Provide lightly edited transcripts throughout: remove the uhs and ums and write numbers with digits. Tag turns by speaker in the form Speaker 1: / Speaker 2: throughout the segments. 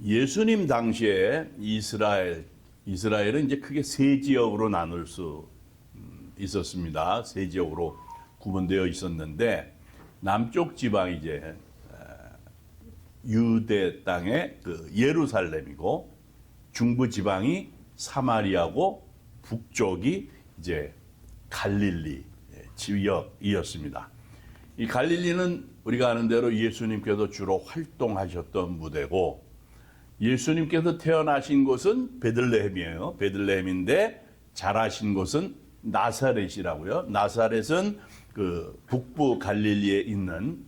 Speaker 1: 예수님 당시에 이스라엘은 이제 크게 세 지역으로 나눌 수 있었습니다. 세 지역으로 구분되어 있었는데 남쪽 지방이 이제 유대 땅의 그 예루살렘이고 중부 지방이 사마리아고 북쪽이 이제 갈릴리 지역이었습니다. 이 갈릴리는 우리가 아는 대로 예수님께서 주로 활동하셨던 무대고 예수님께서 태어나신 곳은 베들레헴이에요. 베들레헴인데 자라신 곳은 나사렛이라고요. 나사렛은 그 북부 갈릴리에 있는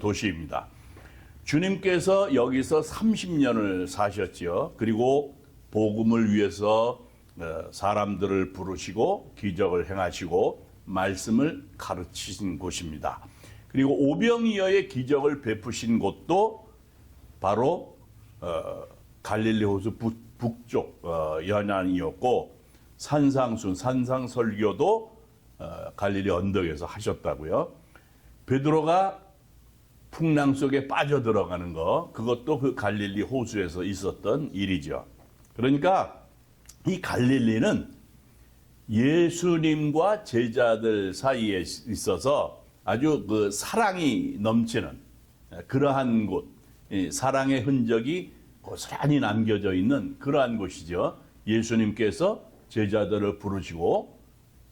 Speaker 1: 도시입니다. 주님께서 여기서 30년을 사셨죠. 그리고 복음을 위해서 사람들을 부르시고 기적을 행하시고 말씀을 가르치신 곳입니다. 그리고 오병이어의 기적을 베푸신 곳도 바로 갈릴리 호수 북쪽 연안이었고 산상설교도 갈릴리 언덕에서 하셨다고요. 베드로가 풍랑 속에 빠져들어가는 거, 그것도 그 갈릴리 호수에서 있었던 일이죠. 그러니까 이 갈릴리는 예수님과 제자들 사이에 있어서 아주 그 사랑이 넘치는 그러한 곳, 사랑의 흔적이 고스란히 남겨져 있는 그러한 곳이죠. 예수님께서 제자들을 부르시고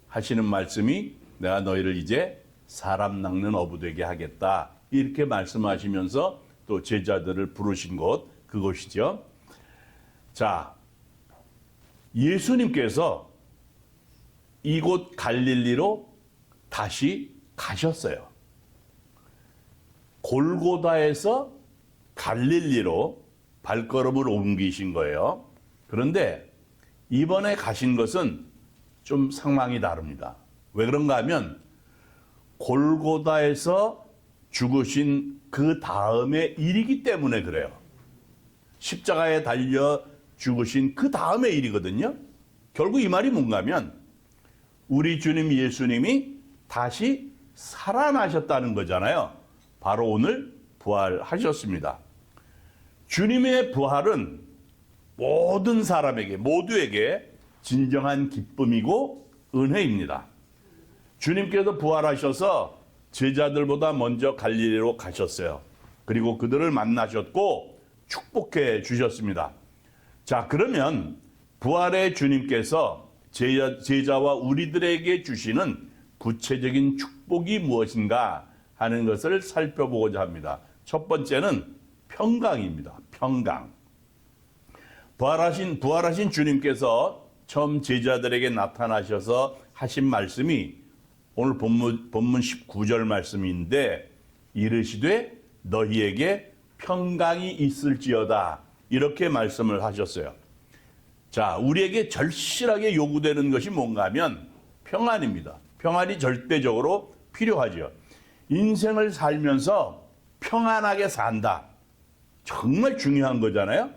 Speaker 1: 하시는 말씀이 내가 너희를 이제 사람 낚는 어부 되게 하겠다. 이렇게 말씀하시면서 또 제자들을 부르신 곳, 그곳이죠. 자, 예수님께서 이곳 갈릴리로 다시 가셨어요. 골고다에서 갈릴리로 발걸음을 옮기신 거예요. 그런데 이번에 가신 것은 좀 상황이 다릅니다. 왜 그런가 하면 골고다에서 죽으신 그 다음의 일이기 때문에 그래요. 십자가에 달려 죽으신 그 다음의 일이거든요. 결국 이 말이 뭔가 하면 우리 주님 예수님이 다시 살아나셨다는 거잖아요. 바로 오늘 부활하셨습니다. 주님의 부활은 모든 사람에게, 모두에게 진정한 기쁨이고 은혜입니다. 주님께서 부활하셔서 제자들보다 먼저 갈릴리로 가셨어요. 그리고 그들을 만나셨고 축복해 주셨습니다. 자, 그러면 부활의 주님께서 제자와 우리들에게 주시는 구체적인 축복이 무엇인가 하는 것을 살펴보고자 합니다. 첫 번째는 평강입니다. 평강. 부활하신 주님께서 처음 제자들에게 나타나셔서 하신 말씀이 오늘 본문 19절 말씀인데 이르시되 너희에게 평강이 있을지어다 이렇게 말씀을 하셨어요. 자, 우리에게 절실하게 요구되는 것이 뭔가 하면 평안입니다. 평안이 절대적으로 필요하죠. 인생을 살면서 평안하게 산다. 정말 중요한 거잖아요.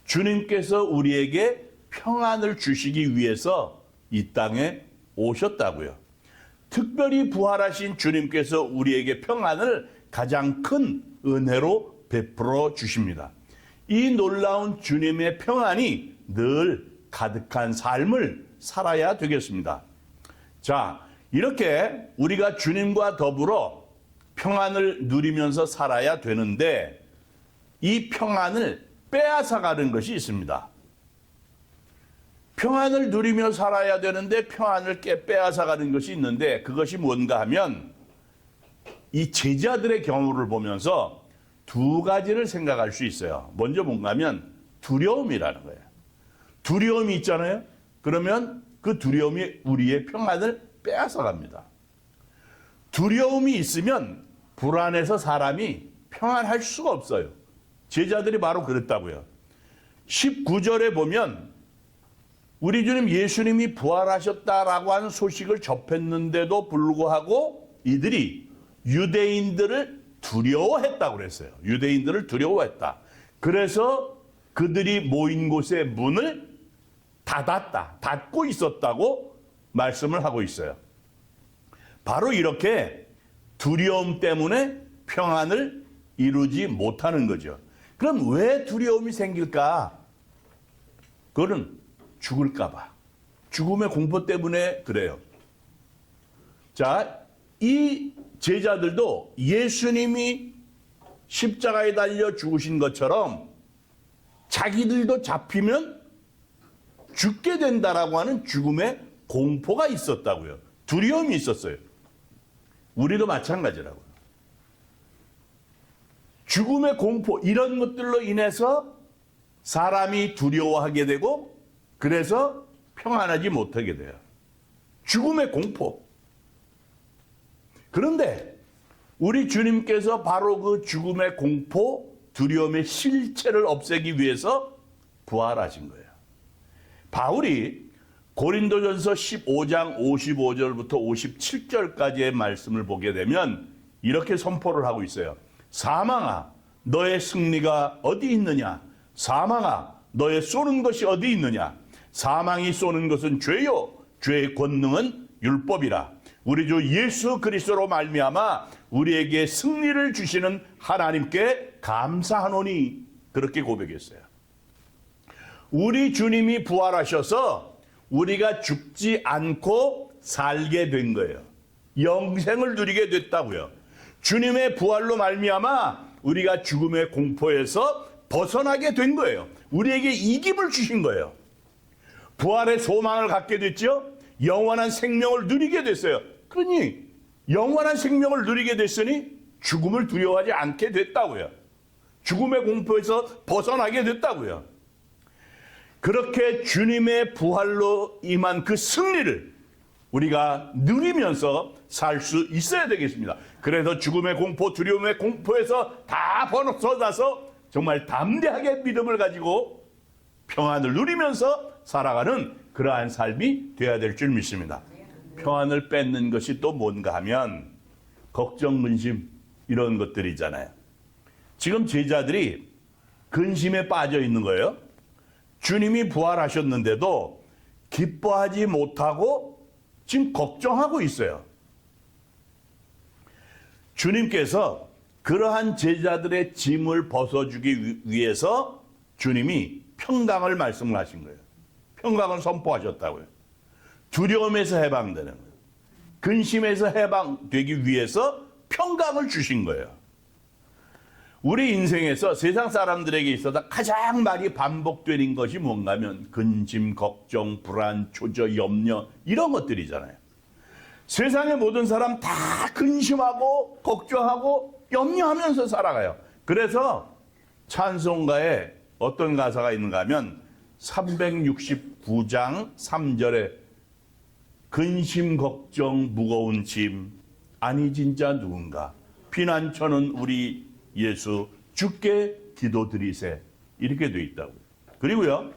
Speaker 1: 주님께서 우리에게 평안을 주시기 위해서 이 땅에 오셨다고요. 특별히 부활하신 주님께서 우리에게 평안을 가장 큰 은혜로 베풀어 주십니다. 이 놀라운 주님의 평안이 늘 가득한 삶을 살아야 되겠습니다. 자, 이렇게 우리가 주님과 더불어 평안을 누리면서 살아야 되는데 이 평안을 빼앗아가는 것이 있습니다. 평안을 누리며 살아야 되는데 평안을 빼앗아가는 것이 있는데 그것이 뭔가 하면 이 제자들의 경우를 보면서 두 가지를 생각할 수 있어요. 먼저 뭔가 하면 두려움이라는 거예요. 두려움이 있잖아요. 그러면 그 두려움이 우리의 평안을 빼앗아갑니다. 두려움이 있으면 불안해서 사람이 평안할 수가 없어요. 제자들이 바로 그랬다고요. 19절에 보면 우리 주님 예수님이 부활하셨다라고 하는 소식을 접했는데도 불구하고 이들이 유대인들을 두려워했다고 그랬어요. 유대인들을 두려워했다. 그래서 그들이 모인 곳의 문을 닫고 있었다고 말씀을 하고 있어요. 바로 이렇게 두려움 때문에 평안을 이루지 못하는 거죠. 그럼 왜 두려움이 생길까? 그거는 죽을까 봐. 죽음의 공포 때문에 그래요. 자, 이 제자들도 예수님이 십자가에 달려 죽으신 것처럼 자기들도 잡히면 죽게 된다라고 하는 죽음의 공포가 있었다고요. 두려움이 있었어요. 우리도 마찬가지라고요. 죽음의 공포, 이런 것들로 인해서 사람이 두려워하게 되고 그래서 평안하지 못하게 돼요. 죽음의 공포. 그런데 우리 주님께서 바로 그 죽음의 공포, 두려움의 실체를 없애기 위해서 부활하신 거예요. 바울이 고린도전서 15장 55절부터 57절까지의 말씀을 보게 되면 이렇게 선포를 하고 있어요. 사망아, 너의 승리가 어디 있느냐? 사망아, 너의 쏘는 것이 어디 있느냐? 사망이 쏘는 것은 죄요, 죄의 권능은 율법이라. 우리 주 예수 그리스도로 말미암아 우리에게 승리를 주시는 하나님께 감사하노니, 그렇게 고백했어요. 우리 주님이 부활하셔서 우리가 죽지 않고 살게 된 거예요. 영생을 누리게 됐다고요. 주님의 부활로 말미암아 우리가 죽음의 공포에서 벗어나게 된 거예요. 우리에게 이김을 주신 거예요. 부활의 소망을 갖게 됐죠. 영원한 생명을 누리게 됐어요. 그러니 영원한 생명을 누리게 됐으니 죽음을 두려워하지 않게 됐다고요. 죽음의 공포에서 벗어나게 됐다고요. 그렇게 주님의 부활로 임한 그 승리를 우리가 누리면서 살 수 있어야 되겠습니다. 그래서 죽음의 공포, 두려움의 공포에서 다 벗어나서 정말 담대하게 믿음을 가지고 평안을 누리면서 살아가는 그러한 삶이 되어야 될 줄 믿습니다. 평안을 뺏는 것이 또 뭔가 하면 걱정, 근심 이런 것들이잖아요. 지금 제자들이 근심에 빠져 있는 거예요. 주님이 부활하셨는데도 기뻐하지 못하고 지금 걱정하고 있어요. 주님께서 그러한 제자들의 짐을 벗어주기 위해서 주님이 평강을 말씀을 하신 거예요. 평강을 선포하셨다고요. 두려움에서 해방되는 거예요. 근심에서 해방되기 위해서 평강을 주신 거예요. 우리 인생에서 세상 사람들에게 있어서 가장 많이 반복되는 것이 뭔가 하면 근심, 걱정, 불안, 초조, 염려 이런 것들이잖아요. 세상의 모든 사람 다 근심하고 걱정하고 염려하면서 살아가요. 그래서 찬송가에 어떤 가사가 있는가 하면 369장 3절에 근심, 걱정, 무거운 짐 아니 진짜 누군가 피난처는 우리 예수 주께 기도드리세, 이렇게 되어 있다고요. 그리고요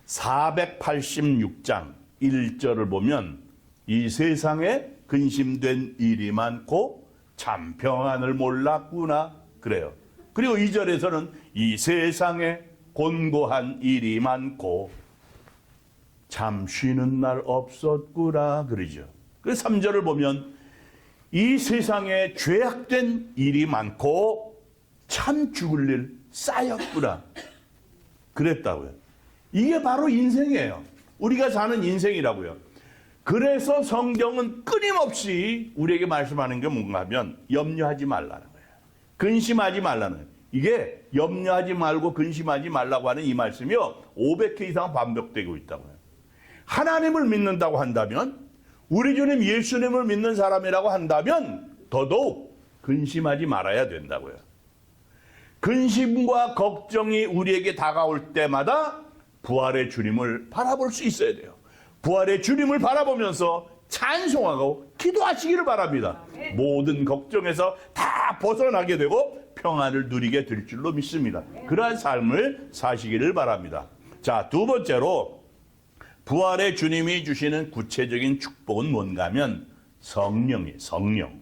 Speaker 1: 486장 1절을 보면 이 세상에 근심된 일이 많고 참 평안을 몰랐구나 그래요. 그리고 2절에서는 이 세상에 곤고한 일이 많고 참 쉬는 날 없었구나 그러죠. 그래서 3절을 보면 이 세상에 죄악된 일이 많고 참 죽을 일 쌓였구나 그랬다고요. 이게 바로 인생이에요. 우리가 사는 인생이라고요. 그래서 성경은 끊임없이 우리에게 말씀하는 게 뭔가 하면 염려하지 말라는 거예요. 근심하지 말라는 거예요. 이게 염려하지 말고 근심하지 말라고 하는 이 말씀이요 500회 이상 반복되고 있다고요. 하나님을 믿는다고 한다면, 우리 주님 예수님을 믿는 사람이라고 한다면 더더욱 근심하지 말아야 된다고요. 근심과 걱정이 우리에게 다가올 때마다 부활의 주님을 바라볼 수 있어야 돼요. 부활의 주님을 바라보면서 찬송하고 기도하시기를 바랍니다. 모든 걱정에서 다 벗어나게 되고 평안을 누리게 될 줄로 믿습니다. 그러한 삶을 사시기를 바랍니다. 자, 두 번째로 부활의 주님이 주시는 구체적인 축복은 뭔가 하면 성령이에요. 성령.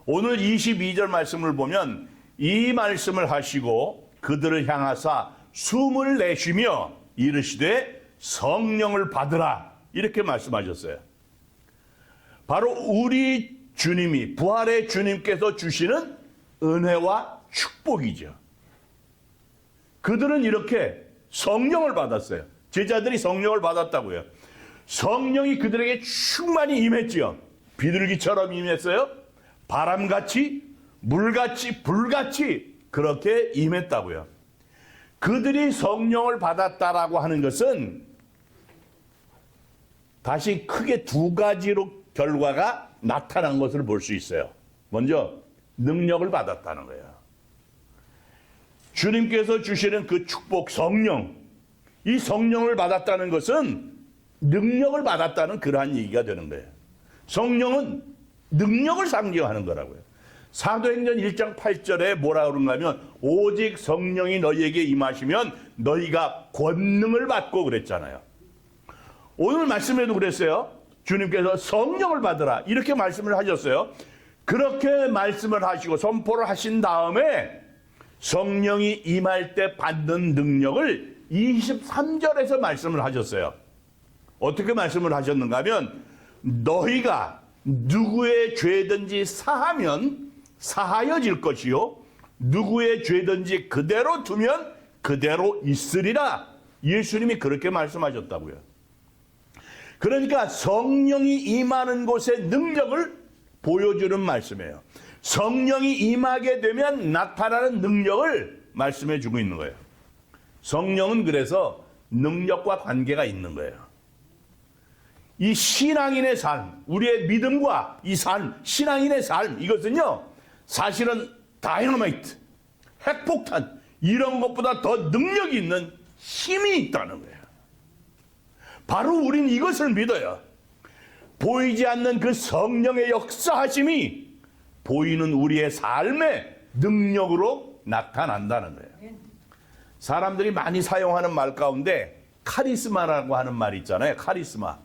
Speaker 1: 오늘 22절 말씀을 보면 이 말씀을 하시고 그들을 향하사 숨을 내쉬며 이르시되 성령을 받으라, 이렇게 말씀하셨어요. 바로 우리 주님이, 부활의 주님께서 주시는 은혜와 축복이죠. 그들은 이렇게 성령을 받았어요. 제자들이 성령을 받았다고요. 성령이 그들에게 충만히 임했지요. 비둘기처럼 임했어요. 바람같이, 물같이, 불같이 그렇게 임했다고요. 그들이 성령을 받았다라고 하는 것은 다시 크게 두 가지로 결과가 나타난 것을 볼 수 있어요. 먼저 능력을 받았다는 거예요. 주님께서 주시는 그 축복 성령, 이 성령을 받았다는 것은 능력을 받았다는 그러한 얘기가 되는 거예요. 성령은 능력을 상징하는 거라고요. 사도행전 1장 8절에 뭐라 그런가 하면 오직 성령이 너희에게 임하시면 너희가 권능을 받고 그랬잖아요. 오늘 말씀에도 그랬어요. 주님께서 성령을 받으라 이렇게 말씀을 하셨어요. 그렇게 말씀을 하시고 선포를 하신 다음에 성령이 임할 때 받는 능력을 23절에서 말씀을 하셨어요. 어떻게 말씀을 하셨는가 하면 너희가 누구의 죄든지 사하면 사하여질 것이요 누구의 죄든지 그대로 두면 그대로 있으리라. 예수님이 그렇게 말씀하셨다고요. 그러니까 성령이 임하는 곳의 능력을 보여주는 말씀이에요. 성령이 임하게 되면 나타나는 능력을 말씀해 주고 있는 거예요. 성령은 그래서 능력과 관계가 있는 거예요. 이 신앙인의 삶, 우리의 믿음과 이 삶, 신앙인의 삶, 이것은요, 사실은 다이너마이트, 핵폭탄, 이런 것보다 더 능력이 있는 힘이 있다는 거예요. 바로 우린 이것을 믿어요. 보이지 않는 그 성령의 역사하심이 보이는 우리의 삶의 능력으로 나타난다는 거예요. 사람들이 많이 사용하는 말 가운데 카리스마라고 하는 말 있잖아요. 카리스마.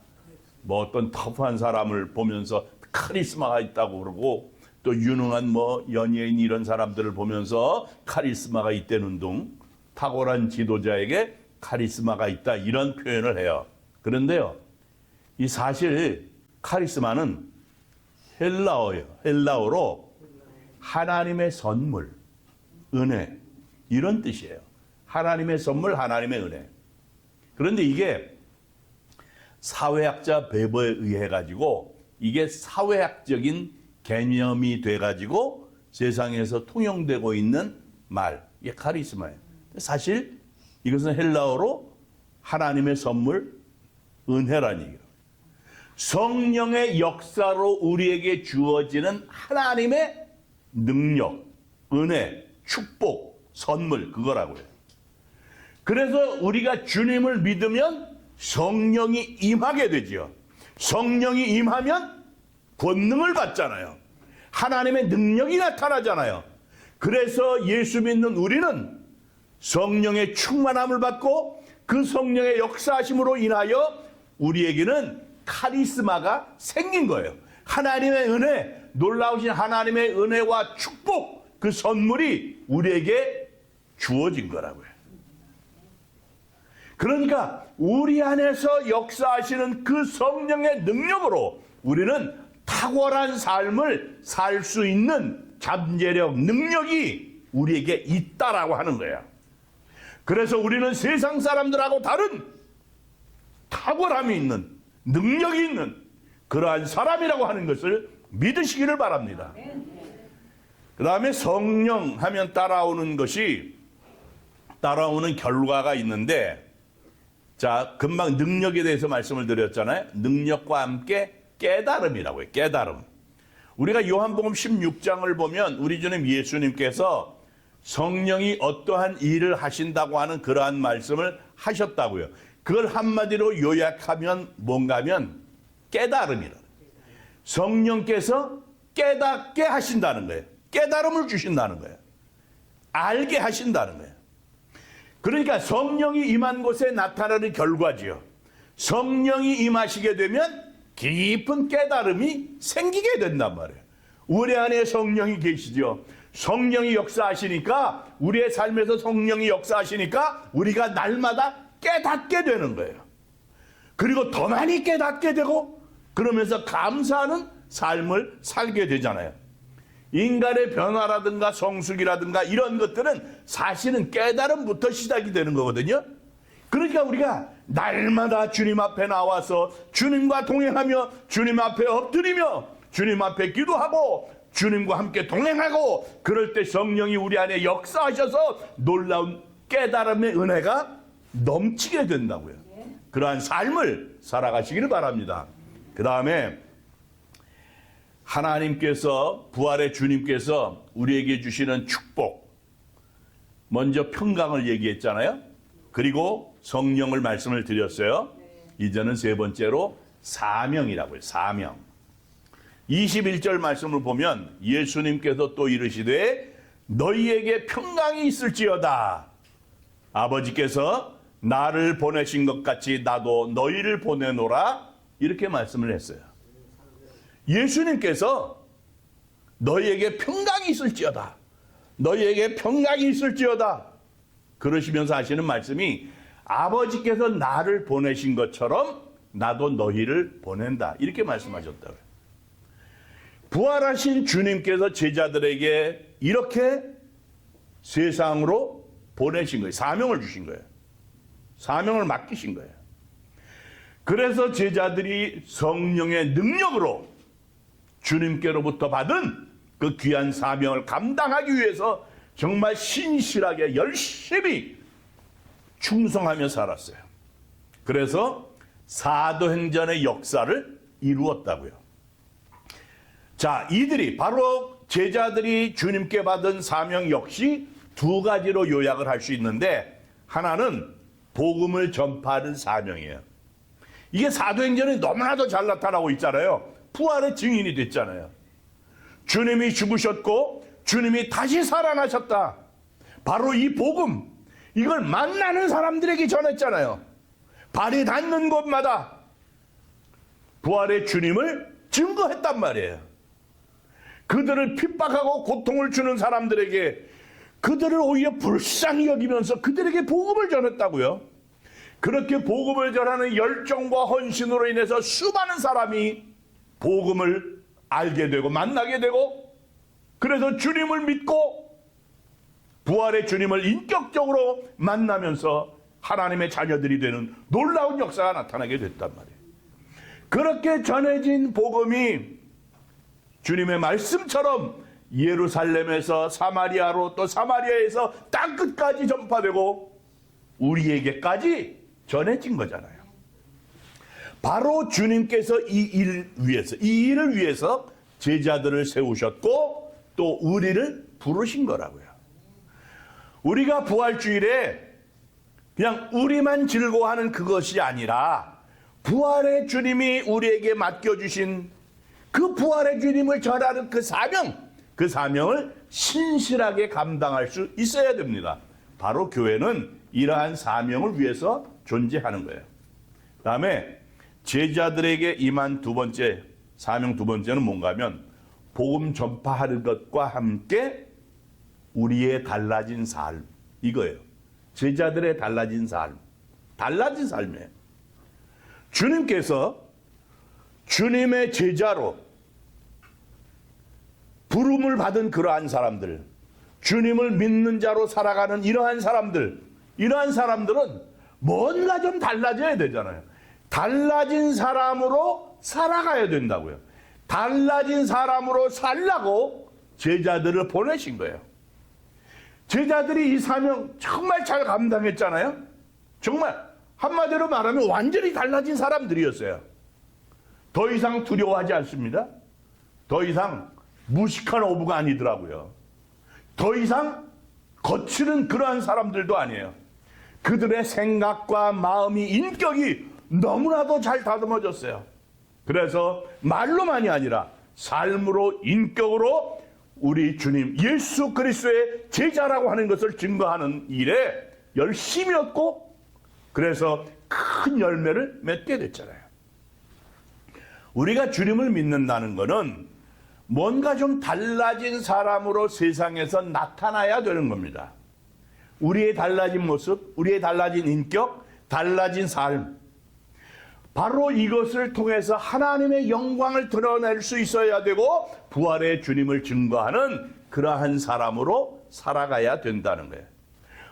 Speaker 1: 뭐 어떤 터프한 사람을 보면서 카리스마가 있다고 그러고 또 유능한 뭐 연예인 이런 사람들을 보면서 카리스마가 있다는 둥 탁월한 지도자에게 카리스마가 있다 이런 표현을 해요. 그런데요. 이 사실 카리스마는 헬라어예요. 헬라어로 하나님의 선물, 은혜 이런 뜻이에요. 하나님의 선물, 하나님의 은혜. 그런데 이게 사회학자 베버에 의해 가지고 이게 사회학적인 개념이 돼 가지고 세상에서 통용되고 있는 말, 이게 카리스마예요. 사실 이것은 헬라어로 하나님의 선물, 은혜라는 얘기예요. 성령의 역사로 우리에게 주어지는 하나님의 능력, 은혜, 축복, 선물 그거라고요. 그래서 우리가 주님을 믿으면 성령이 임하게 되지요. 성령이 임하면 권능을 받잖아요. 하나님의 능력이 나타나잖아요. 그래서 예수 믿는 우리는 성령의 충만함을 받고 그 성령의 역사하심으로 인하여 우리에게는 카리스마가 생긴 거예요. 하나님의 은혜, 놀라우신 하나님의 은혜와 축복, 그 선물이 우리에게 주어진 거라고요. 그러니까 우리 안에서 역사하시는 그 성령의 능력으로 우리는 탁월한 삶을 살 수 있는 잠재력, 능력이 우리에게 있다라고 하는 거야. 그래서 우리는 세상 사람들하고 다른 탁월함이 있는, 능력이 있는 그러한 사람이라고 하는 것을 믿으시기를 바랍니다. 그 다음에 성령 하면 따라오는 결과가 있는데, 자, 금방 능력에 대해서 말씀을 드렸잖아요. 능력과 함께 깨달음이라고 해요. 깨달음. 우리가 요한복음 16장을 보면 우리 주님 예수님께서 성령이 어떠한 일을 하신다고 하는 그러한 말씀을 하셨다고요. 그걸 한마디로 요약하면 뭔가 하면 깨달음이라. 성령께서 깨닫게 하신다는 거예요. 깨달음을 주신다는 거예요. 알게 하신다는 거예요. 그러니까 성령이 임한 곳에 나타나는 결과지요. 성령이 임하시게 되면 깊은 깨달음이 생기게 된단 말이에요. 우리 안에 성령이 계시죠. 성령이 역사하시니까, 우리의 삶에서 성령이 역사하시니까 우리가 날마다 깨닫게 되는 거예요. 그리고 더 많이 깨닫게 되고 그러면서 감사하는 삶을 살게 되잖아요. 인간의 변화라든가 성숙이라든가 이런 것들은 사실은 깨달음부터 시작이 되는 거거든요. 그러니까 우리가 날마다 주님 앞에 나와서 주님과 동행하며 주님 앞에 엎드리며 주님 앞에 기도하고 주님과 함께 동행하고 그럴 때 성령이 우리 안에 역사하셔서 놀라운 깨달음의 은혜가 넘치게 된다고요. 그러한 삶을 살아가시기를 바랍니다. 그 다음에 하나님께서 부활의 주님께서 우리에게 주시는 축복, 먼저 평강을 얘기했잖아요. 그리고 성령을 말씀을 드렸어요. 이제는 세 번째로 사명이라고요. 사명. 21절 말씀을 보면 예수님께서 또 이르시되 너희에게 평강이 있을지어다. 아버지께서 나를 보내신 것 같이 나도 너희를 보내노라. 이렇게 말씀을 했어요. 예수님께서 너희에게 평강이 있을지어다. 너희에게 평강이 있을지어다. 그러시면서 하시는 말씀이 아버지께서 나를 보내신 것처럼 나도 너희를 보낸다. 이렇게 말씀하셨다고요. 부활하신 주님께서 제자들에게 이렇게 세상으로 보내신 거예요. 사명을 주신 거예요. 사명을 맡기신 거예요. 그래서 제자들이 성령의 능력으로 주님께로부터 받은 그 귀한 사명을 감당하기 위해서 정말 신실하게 열심히 충성하며 살았어요. 그래서 사도행전의 역사를 이루었다고요. 자, 이들이 바로 제자들이 주님께 받은 사명 역시 두 가지로 요약을 할 수 있는데 하나는 복음을 전파하는 사명이에요. 이게 사도행전에 너무나도 잘 나타나고 있잖아요. 부활의 증인이 됐잖아요. 주님이 죽으셨고 주님이 다시 살아나셨다. 바로 이 복음, 이걸 만나는 사람들에게 전했잖아요. 발이 닿는 곳마다 부활의 주님을 증거했단 말이에요. 그들을 핍박하고 고통을 주는 사람들에게 그들을 오히려 불쌍히 여기면서 그들에게 복음을 전했다고요. 그렇게 복음을 전하는 열정과 헌신으로 인해서 수많은 사람이 복음을 알게 되고 만나게 되고 그래서 주님을 믿고 부활의 주님을 인격적으로 만나면서 하나님의 자녀들이 되는 놀라운 역사가 나타나게 됐단 말이에요. 그렇게 전해진 복음이 주님의 말씀처럼 예루살렘에서 사마리아로 또 사마리아에서 땅끝까지 전파되고 우리에게까지 전해진 거잖아요. 바로 주님께서 이 일을 위해서 제자들을 세우셨고 또 우리를 부르신 거라고요. 우리가 부활주일에 그냥 우리만 즐거워하는 그것이 아니라 부활의 주님이 우리에게 맡겨주신 그 부활의 주님을 전하는 그 사명을 신실하게 감당할 수 있어야 됩니다. 바로 교회는 이러한 사명을 위해서 존재하는 거예요. 그 다음에 제자들에게 임한 두 번째, 사명 두 번째는 뭔가 하면 복음 전파하는 것과 함께 우리의 달라진 삶, 이거예요. 제자들의 달라진 삶, 달라진 삶이에요. 주님께서 주님의 제자로 부름을 받은 그러한 사람들, 주님을 믿는 자로 살아가는 이러한 사람들은 뭔가 좀 달라져야 되잖아요. 달라진 사람으로 살아가야 된다고요. 달라진 사람으로 살라고 제자들을 보내신 거예요. 제자들이 이 사명 정말 잘 감당했잖아요. 정말 한마디로 말하면 완전히 달라진 사람들이었어요. 더 이상 두려워하지 않습니다. 더 이상 무식한 어부가 아니더라고요. 더 이상 거칠은 그러한 사람들도 아니에요. 그들의 생각과 마음이, 인격이 너무나도 잘 다듬어졌어요. 그래서 말로만이 아니라 삶으로, 인격으로 우리 주님 예수 그리스도의 제자라고 하는 것을 증거하는 일에 열심이었고 그래서 큰 열매를 맺게 됐잖아요. 우리가 주님을 믿는다는 것은 뭔가 좀 달라진 사람으로 세상에서 나타나야 되는 겁니다. 우리의 달라진 모습, 우리의 달라진 인격, 달라진 삶. 바로 이것을 통해서 하나님의 영광을 드러낼 수 있어야 되고 부활의 주님을 증거하는 그러한 사람으로 살아가야 된다는 거예요.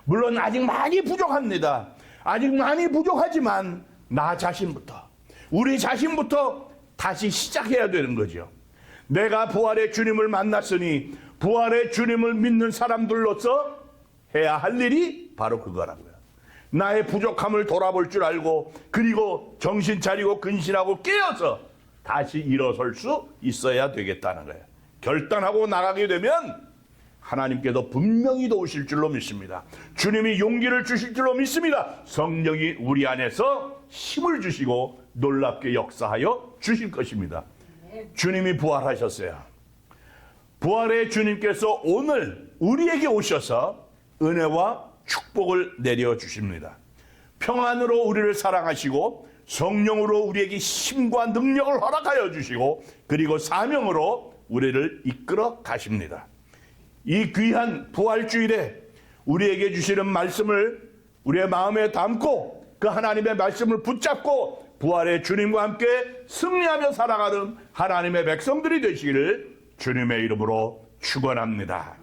Speaker 1: 물론 아직 많이 부족합니다. 아직 많이 부족하지만 나 자신부터, 우리 자신부터 다시 시작해야 되는 거죠. 내가 부활의 주님을 만났으니 부활의 주님을 믿는 사람들로서 해야 할 일이 바로 그거라고요. 나의 부족함을 돌아볼 줄 알고 그리고 정신 차리고 근신하고 깨어서 다시 일어설 수 있어야 되겠다는 거예요. 결단하고 나가게 되면 하나님께서 분명히 도우실 줄로 믿습니다. 주님이 용기를 주실 줄로 믿습니다. 성령이 우리 안에서 힘을 주시고 놀랍게 역사하여 주실 것입니다. 주님이 부활하셨어요. 부활의 주님께서 오늘 우리에게 오셔서 은혜와 축복을 내려주십니다. 평안으로 우리를 사랑하시고 성령으로 우리에게 힘과 능력을 허락하여 주시고 그리고 사명으로 우리를 이끌어 가십니다. 이 귀한 부활주일에 우리에게 주시는 말씀을 우리의 마음에 담고 그 하나님의 말씀을 붙잡고 부활의 주님과 함께 승리하며 살아가는 하나님의 백성들이 되시기를 주님의 이름으로 축원합니다.